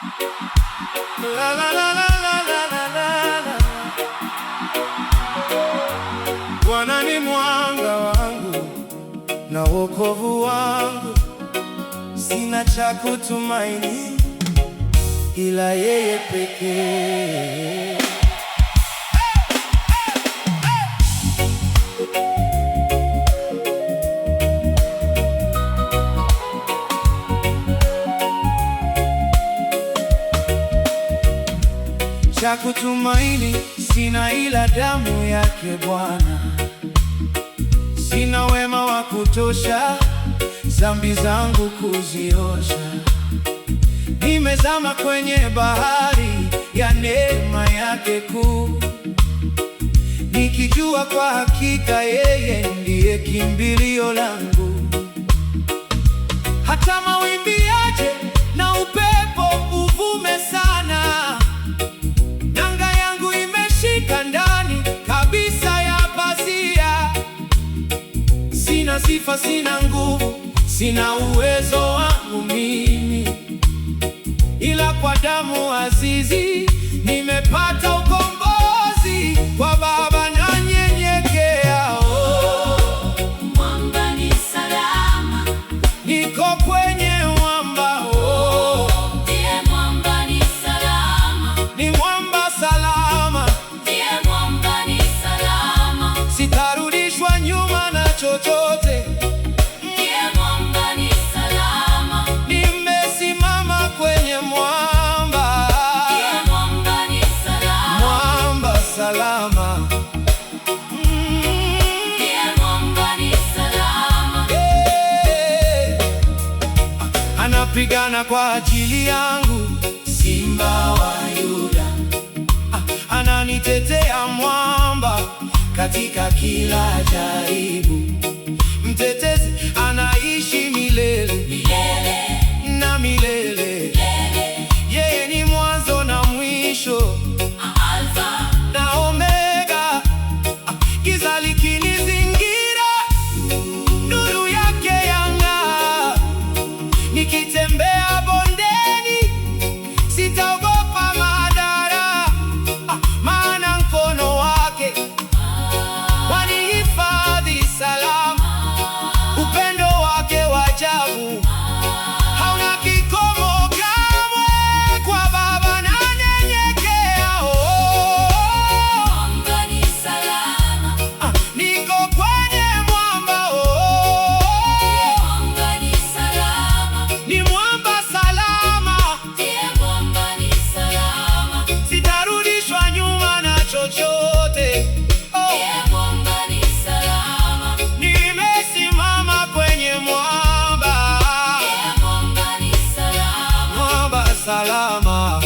La la la la la la la la. Bwana ni mwanga wangu na wokovu wangu, sina cha kutumaini ila yeye pekee. Cha kutumaini sina ila damu yake Bwana. Sina wema wa kutosha dhambi zangu kuziosha. Nimezama kwenye bahari ya neema yake kuu, nikijua kwa hakika yeye ndiye kimbilio langu. Hata mawimbi yaje na upepo uvume sana, nanga yangu imeshika ndani kabisa ya pazia. Sina sifa, sina nguvu, sina uwezo wangu mimi, ila kwa damu azizi nimepata ukombozi. Kwa Baba nanyenyekea, oh. Mwamba ni salama, Niko kwenye mwamba, oh. ndiye mwamba ni salama, Ni mwamba salama, ndiye mwamba ni salama, sitarudishwa nyuma na chochote. ndiye mwamba ni salama, Nimesimama kwenye mwamba, ndiye mwamba ni salama, mwamba salama. ndiye mwamba ni salama, Anapigana kwa ajili yangu, Simba wa Yuda. Ananitetea mwamba katika kila jaribu. Mtetezi anaishi milele milele, na milele. Yeye ni mwanzo na mwisho, Alfa na Omega. Giza likinizingira, nuru yake yang'aa. Nikitembea bondeni, sitaogopa madhara, maana mkono wake wanihifadhi salama. Upendo wake wa ajabu hauna kikomo kamwe. Kwa Baba nanyenyekea, oh. mwamba ni salama, Niko kwenye mwamba, oh. mwamba ni salama, Ni mwamba salama, ndiye mwamba ni salama, sitarudishwa nyuma na chochote, oh. ndiye mwamba ni salama, Nimesimama kwenye mwamba, ndiye mwamba ni salama, mwamba salama.